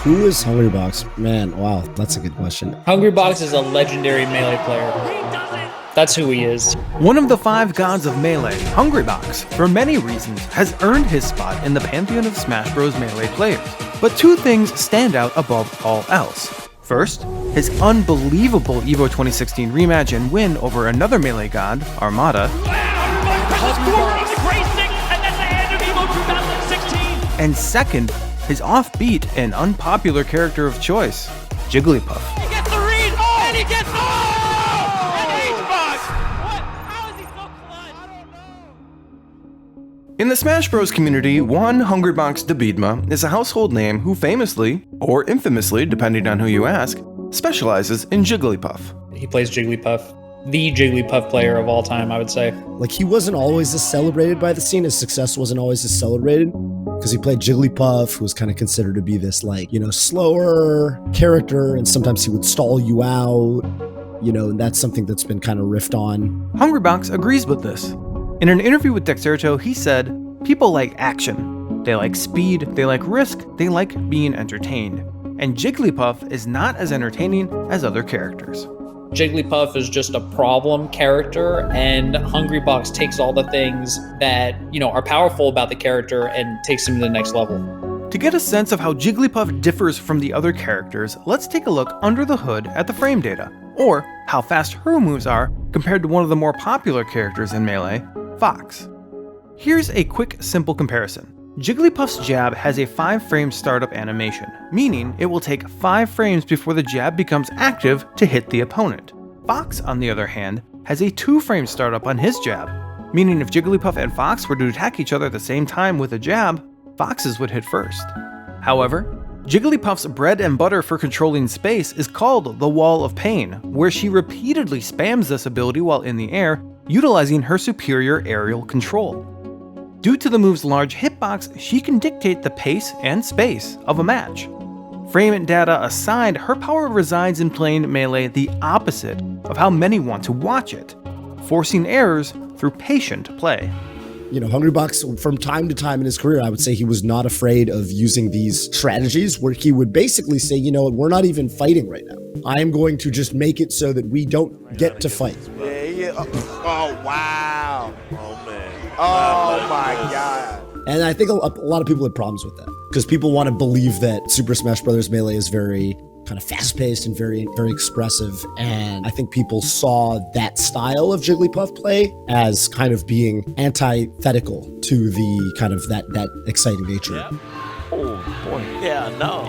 Who is Hungrybox? Man, wow, that's a good question. Hungrybox is a legendary Melee player. That's who he is. One of the 5 gods of Melee, Hungrybox, for many reasons, has earned his spot in the pantheon of Smash Bros. Melee players. But 2 things stand out above all else. First, his unbelievable EVO 2016 rematch and win over another Melee god, Armada. And second, his offbeat and unpopular character of choice, Jigglypuff. He gets the read, and he gets and H-Box! What? How is he so clutch? I don't know. In the Smash Bros. Community, one Hungrybox Debidma is a household name who famously, or infamously, depending on who you ask, specializes in Jigglypuff. He plays Jigglypuff. The Jigglypuff player of all time, I would say. Like, he wasn't always as celebrated by the scene. His success wasn't always as celebrated because he played Jigglypuff, who was kind of considered to be this, like, you know, slower character, and sometimes he would stall you out, you know, and that's something that's been kind of riffed on. Hungrybox agrees with this. In an interview with Dexerto, he said, "People like action. They like speed, they like risk, they like being entertained. And Jigglypuff is not as entertaining as other characters." Jigglypuff is just a problem character, and Hungrybox takes all the things that, you know, are powerful about the character and takes them to the next level. To get a sense of how Jigglypuff differs from the other characters, let's take a look under the hood at the frame data, or how fast her moves are compared to one of the more popular characters in Melee, Fox. Here's a quick, simple comparison. Jigglypuff's jab has a 5-frame startup animation, meaning it will take 5 frames before the jab becomes active to hit the opponent. Fox, on the other hand, has a 2-frame startup on his jab, meaning if Jigglypuff and Fox were to attack each other at the same time with a jab, Fox's would hit first. However, Jigglypuff's bread and butter for controlling space is called the Wall of Pain, where she repeatedly spams this ability while in the air, utilizing her superior aerial control. Due to the move's large hitbox, she can dictate the pace and space of a match. Frame data aside, her power resides in playing Melee the opposite of how many want to watch it, forcing errors through patient play. You know, Hungrybox, from time to time in his career, I would say he was not afraid of using these strategies where he would basically say, you know what, we're not even fighting right now. I am going to just make it so that we don't get to fight. Yeah. Oh, wow. Oh, man. Oh my God. And I think a lot of people have problems with that because people want to believe that Super Smash Bros. Melee is very kind of fast-paced and very, very expressive. And I think people saw that style of Jigglypuff play as kind of being antithetical to the kind of that exciting nature. Yeah. Oh boy. Yeah, no.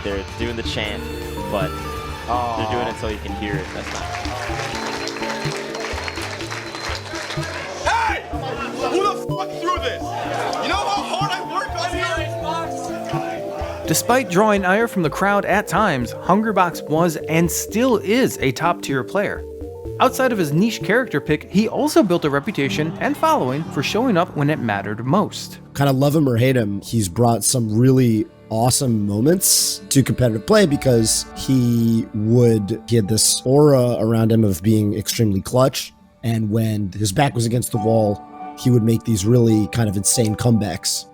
They're doing the chant, but they're doing it so you can hear it. That's not. Who the fuck threw this? You know how hard I work on here? Despite drawing ire from the crowd at times, Hungrybox was and still is a top-tier player. Outside of his niche character pick, he also built a reputation and following for showing up when it mattered most. Kind of love him or hate him, he's brought some really awesome moments to competitive play because he had this aura around him of being extremely clutch. And when his back was against the wall, he would make these really kind of insane comebacks.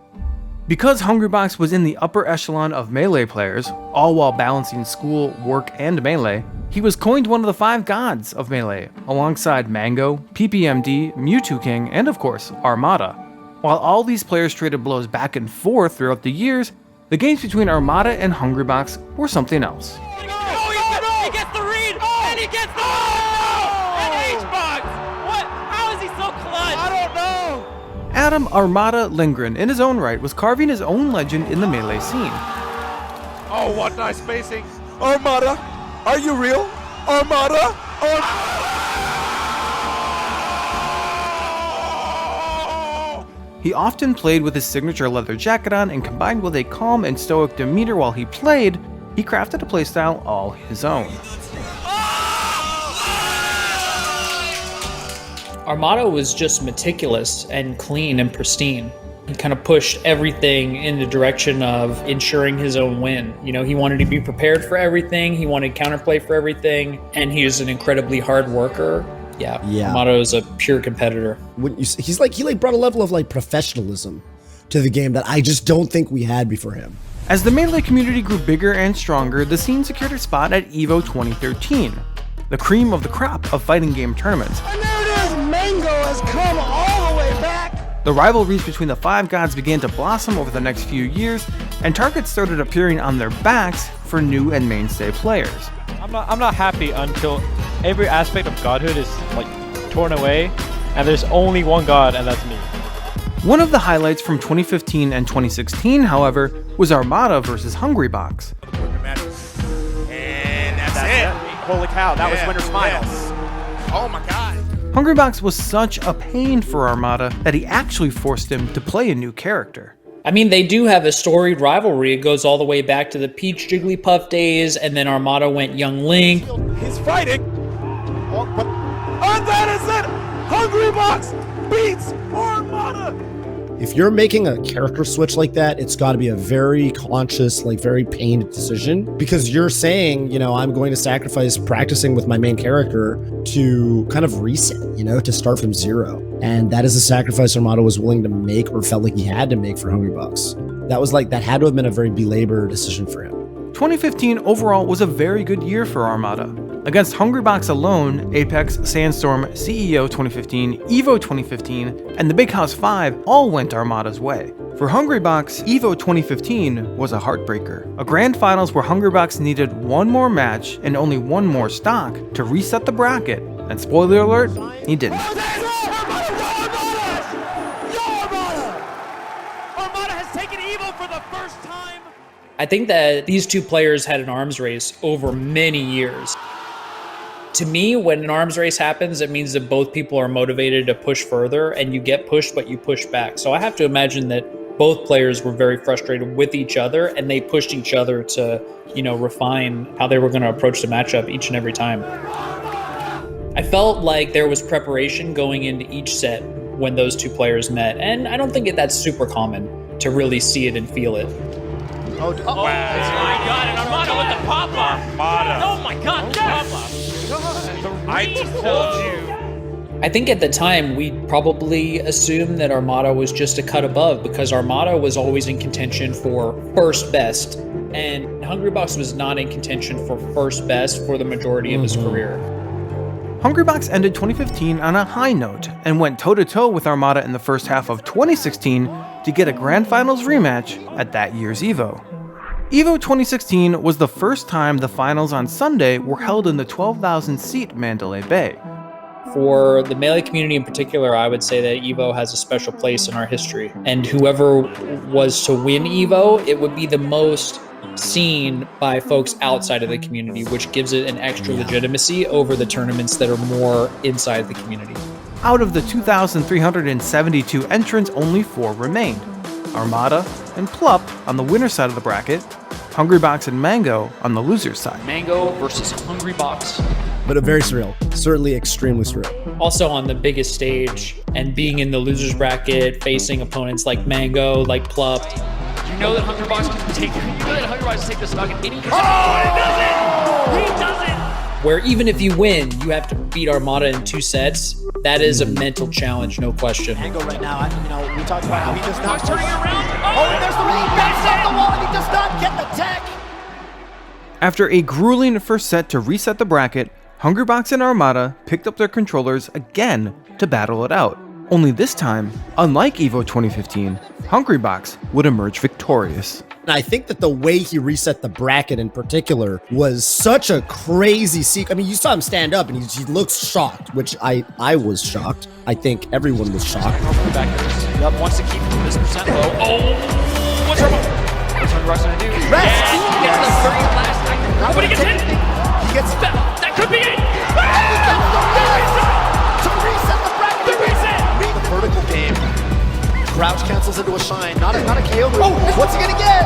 Because Hungrybox was in the upper echelon of Melee players, all while balancing school, work, and Melee, he was coined one of the 5 gods of Melee, alongside Mango, PPMD, Mewtwo King, and of course, Armada. While all these players traded blows back and forth throughout the years, the games between Armada and Hungrybox were something else. He gets the read, and he gets the and H-Box! What? How is he so clutch? I don't know. Adam Armada Lindgren, in his own right, was carving his own legend in the Melee scene. Oh, what nice spacing. Armada, are you real? Armada? He often played with his signature leather jacket on, and combined with a calm and stoic demeanor while he played, he crafted a playstyle all his own. Armada was just meticulous and clean and pristine. He kind of pushed everything in the direction of ensuring his own win. You know, he wanted to be prepared for everything, he wanted counterplay for everything, and he was an incredibly hard worker. Yeah. Armada is a pure competitor. He brought a level of like professionalism to the game that I just don't think we had before him. As the Melee community grew bigger and stronger, the scene secured a spot at EVO 2013, the cream of the crop of fighting game tournaments. And there it is, Mango has come all the way back. The rivalries between the five gods began to blossom over the next few years, and targets started appearing on their backs for new and mainstay players. I'm not happy until every aspect of godhood is like torn away, and there's only one god, and that's me. One of the highlights from 2015 and 2016, however, was Armada versus Hungrybox. And that's it. Holy cow, that was winner's finals. Yes. Oh my God. Hungrybox was such a pain for Armada that he actually forced him to play a new character. I mean, they do have a storied rivalry. It goes all the way back to the Peach Jigglypuff days, and then Armada went Young Link. He's fighting. And that is it. Hungrybox beats Armada. If you're making a character switch like that, it's got to be a very conscious, like very pained decision, because you're saying, you know, I'm going to sacrifice practicing with my main character to kind of reset, you know, to start from zero. And that is a sacrifice Armada was willing to make, or felt like he had to make, for Hungrybox. That had to have been a very belabored decision for him. 2015 overall was a very good year for Armada. Against Hungrybox alone, Apex, Sandstorm, CEO 2015, EVO 2015, and the Big House 5 all went Armada's way. For Hungrybox, EVO 2015 was a heartbreaker. A grand finals where Hungrybox needed one more match and only one more stock to reset the bracket, and spoiler alert, he didn't. Armada has taken EVO for the first time. I think that these two players had an arms race over many years. To me, when an arms race happens, it means that both people are motivated to push further, and you get pushed, but you push back. So I have to imagine that both players were very frustrated with each other, and they pushed each other to, you know, refine how they were going to approach the matchup each and every time. I felt like there was preparation going into each set when those two players met, and I don't think that's super common to really see it and feel it. Oh my God, and Armada with the pop-up. Armada. Oh my God, the pop-up. I told you. I think at the time, we probably assumed that Armada was just a cut above, because Armada was always in contention for first best, and Hungrybox was not in contention for first best for the majority of his career. Hungrybox ended 2015 on a high note and went toe-to-toe with Armada in the first half of 2016 to get a Grand Finals rematch at that year's EVO. EVO 2016 was the first time the finals on Sunday were held in the 12,000-seat Mandalay Bay. For the Melee community in particular, I would say that EVO has a special place in our history. And whoever was to win EVO, it would be the most seen by folks outside of the community, which gives it an extra legitimacy over the tournaments that are more inside the community. Out of the 2,372 entrants, only 4 remained. Armada and Plup on the winner's side of the bracket, Hungrybox and Mango on the loser's side. Mango versus Hungrybox. But very surreal. Certainly extremely surreal. Also on the biggest stage, and being in the loser's bracket, facing opponents like Mango, like Plup. You know that Hungrybox can take. You know that Hungrybox can take the stock, and he does it. He does it. Where even if you win, you have to beat Armada in 2 sets. That is a mental challenge, no question. Mango right now, we talked about how he does not Turning around. Oh, and there's the roll. Backs off the wall, and he does not get the tech. After a grueling first set to reset the bracket, Hungrybox and Armada picked up their controllers again to battle it out. Only this time, unlike EVO 2015, Hungrybox would emerge victorious. And I think that the way he reset the bracket in particular was such a crazy sequence. I mean, you saw him stand up and he looks shocked, which I was shocked. I think everyone was shocked. Yup, wants to keep this percent low. Oh, what's Hungrybox gonna do? Rest. Yes, he gets the very last item. But he gets hit. He gets That could be it. to reset the bracket. The reset. The vertical game. Crouch cancels into a shine. Not a KO. Oh, what's he gonna get?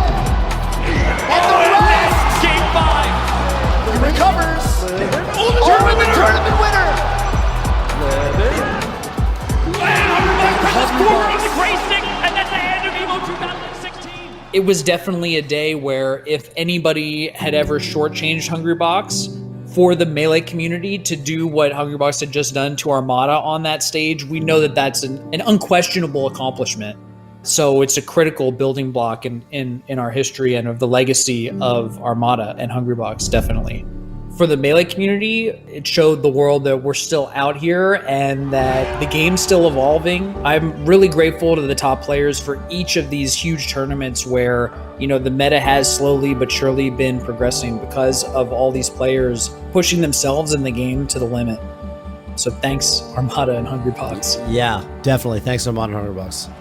And the rest. Game 5. He recovers. Oh, the tournament Tournament winner. Presses forward on the gray stick, and that's the end of EVO 2016. It was definitely a day where if anybody had ever shortchanged Hungrybox for the Melee community to do what Hungrybox had just done to Armada on that stage, we know that that's an unquestionable accomplishment. So it's a critical building block in our history and of the legacy of Armada and Hungrybox, definitely. For the Melee community, it showed the world that we're still out here and that the game's still evolving. I'm really grateful to the top players for each of these huge tournaments where, the meta has slowly but surely been progressing because of all these players pushing themselves in the game to the limit. So thanks, Armada and Hungrybox. Yeah, definitely. Thanks, Armada and Hungrybox.